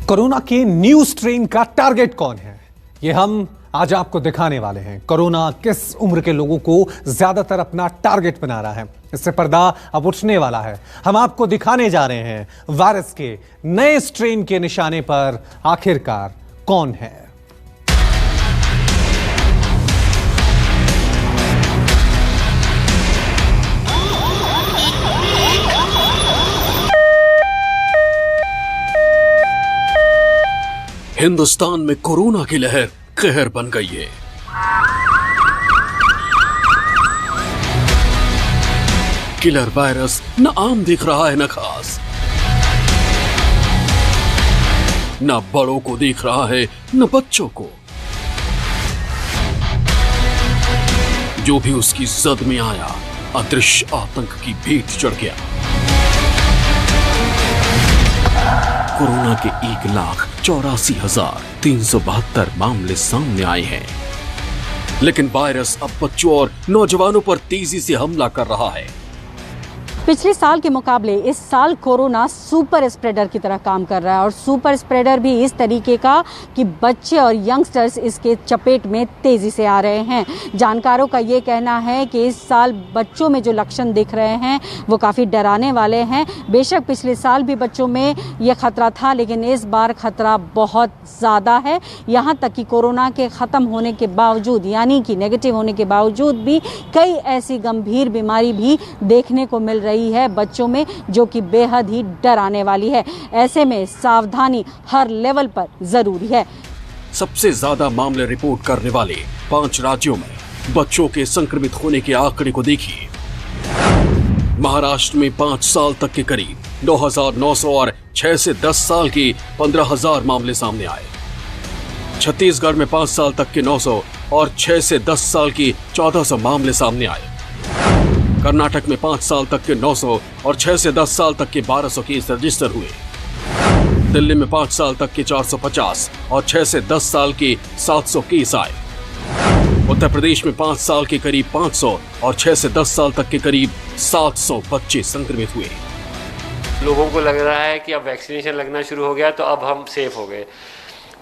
Corona के new strain का target कौन है, ये हम आज आपको दिखाने वाले हैं। कोरोना किस उम्र के लोगों को ज्यादातर अपना टारगेट बना रहा है, इससे पर्दा अब उठने वाला है। हम आपको दिखाने जा रहे हैं वायरस के नए स्ट्रेन के निशाने पर आखिरकार कौन है। हिंदुस्तान में कोरोना की लहर कहर बन गई है। किलर वायरस न आम दिख रहा है न खास, न बड़ों को दिख रहा है न बच्चों को। जो भी उसकी जद में आया अदृश्य आतंक की भेंट चढ़ गया। कोरोना के 1,84,372 मामले सामने आए हैं, लेकिन वायरस अब बच्चों और नौजवानों पर तेजी से हमला कर रहा है। पिछले साल के मुकाबले इस साल कोरोना सुपर स्प्रेडर की तरह काम कर रहा है, और सुपर स्प्रेडर भी इस तरीके का कि बच्चे और यंगस्टर्स इसके चपेट में तेजी से आ रहे हैं। जानकारों का ये कहना है कि इस साल बच्चों में जो लक्षण दिख रहे हैं वो काफ़ी डराने वाले हैं। बेशक पिछले साल भी बच्चों में ये खतरा था, लेकिन इस बार खतरा बहुत ज़्यादा है। यहाँ तक कि कोरोना के ख़त्म होने के बावजूद, यानी कि नेगेटिव होने के बावजूद भी कई ऐसी गंभीर बीमारी भी देखने को मिल रही है बच्चों में, जो कि बेहद ही डराने वाली है। ऐसे में सावधानी हर लेवल पर जरूरी है। सबसे ज्यादा मामले रिपोर्ट करने वाले 5 राज्यों में बच्चों के संक्रमित होने के आंकड़े को देखिए। महाराष्ट्र में 5 साल तक के करीब 9,900 और 6 से 10 साल के 15,000 मामले सामने आए। छत्तीसगढ़ में 5 साल तक के 900 और 6 से 10 साल के 1,400 मामले सामने आए। कर्नाटक में 5 साल तक के 900 और 6 से 10 साल तक के 1,200 केस रजिस्टर हुए। दिल्ली में 5 साल तक के 450 और 6 से 10 साल के 700 केस आए। उत्तर प्रदेश में 5 साल के करीब 500 और 6 से 10 साल तक के करीब 700 बच्चे संक्रमित हुए। लोगों को लग रहा है कि अब वैक्सीनेशन लगना शुरू हो गया तो अब हम सेफ हो गए,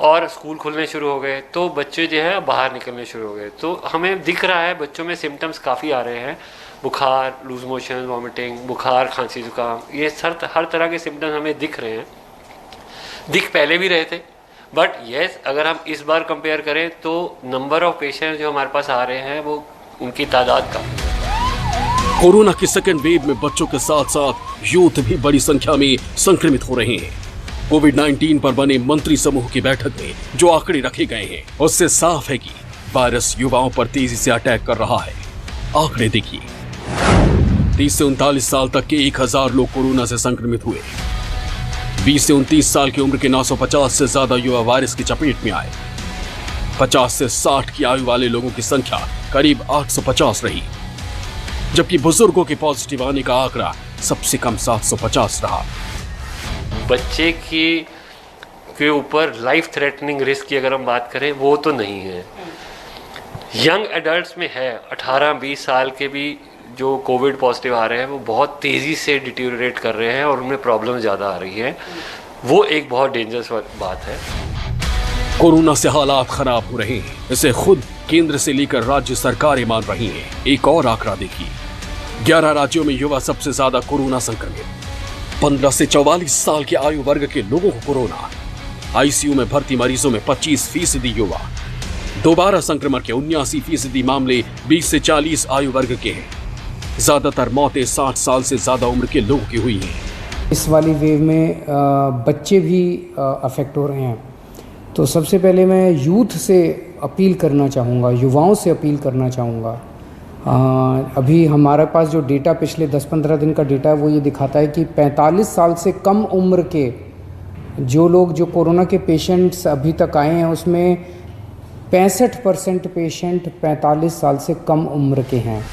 और स्कूल खुलने शुरू हो गए तो बच्चे जो है बाहर निकलने शुरू हो गए। तो हमें दिख रहा है बच्चों में सिम्टम्स काफ़ी आ रहे हैं। बुखार, लूज मोशन, वॉमिटिंग, बुखार, खांसी, जुकाम, ये हर तरह के सिम्टम्स हमें दिख रहे हैं। दिख पहले भी रहे थे, बट यस अगर हम इस बार कंपेयर करें तो नंबर ऑफ पेशेंट जो हमारे पास आ रहे हैं वो उनकी तादाद काफ़ी है। कोरोना की सेकेंड वेव में बच्चों के साथ साथ यूथ भी बड़ी संख्या में संक्रमित हो रहे हैं। कोविड-19 पर बने मंत्री समूह की बैठक में जो आंकड़े रखे गए हैं उससे साफ है कि वायरस युवाओं पर तेजी से अटैक कर रहा है। आंकड़े देखिए। 30 से 39 साल तक के 1,000 लोग कोरोना से संक्रमित हुए। 20 से 29 साल की उम्र के 950 से ज्यादा युवा वायरस की चपेट में आए। 50 से 60 की आयु वाले लोगों की संख्या करीब 850 रही, जबकि बुजुर्गों के पॉजिटिव आने का आंकड़ा सबसे कम 750 रहा। बच्चे के ऊपर लाइफ थ्रेटनिंग रिस्क की अगर हम बात करें वो तो नहीं है। यंग एडल्ट्स में है। 18-20 साल के भी जो कोविड पॉजिटिव आ रहे हैं वो बहुत तेज़ी से डिटीरियोरेट कर रहे हैं और उनमें प्रॉब्लम ज़्यादा आ रही है। वो एक बहुत डेंजरस बात है। कोरोना से हालात खराब हो रहे हैं, इसे खुद केंद्र से लेकर राज्य सरकारें मान रही हैं। एक और आंकड़ा देखिए। 11 राज्यों में युवा सबसे ज्यादा कोरोना संक्रमित। 15 से 44 साल के आयु वर्ग के लोगों को कोरोना। आईसीयू में भर्ती मरीजों में 25% युवा। दोबारा संक्रमण के 79% मामले 20 से 40 आयु वर्ग के हैं। ज्यादातर मौतें 60 साल से ज्यादा उम्र के लोगों की हुई हैं। इस वाली वेव में बच्चे भी अफेक्ट हो रहे हैं। तो सबसे पहले मैं यूथ से अपील करना चाहूँगा, युवाओं से अपील करना चाहूँगा। अभी हमारे पास जो डेटा पिछले 10-15 दिन का डेटा है वो ये दिखाता है कि 45 साल से कम उम्र के जो लोग, जो कोरोना के पेशेंट्स अभी तक आए हैं, उसमें 65% पेशेंट 45 साल से कम उम्र के हैं।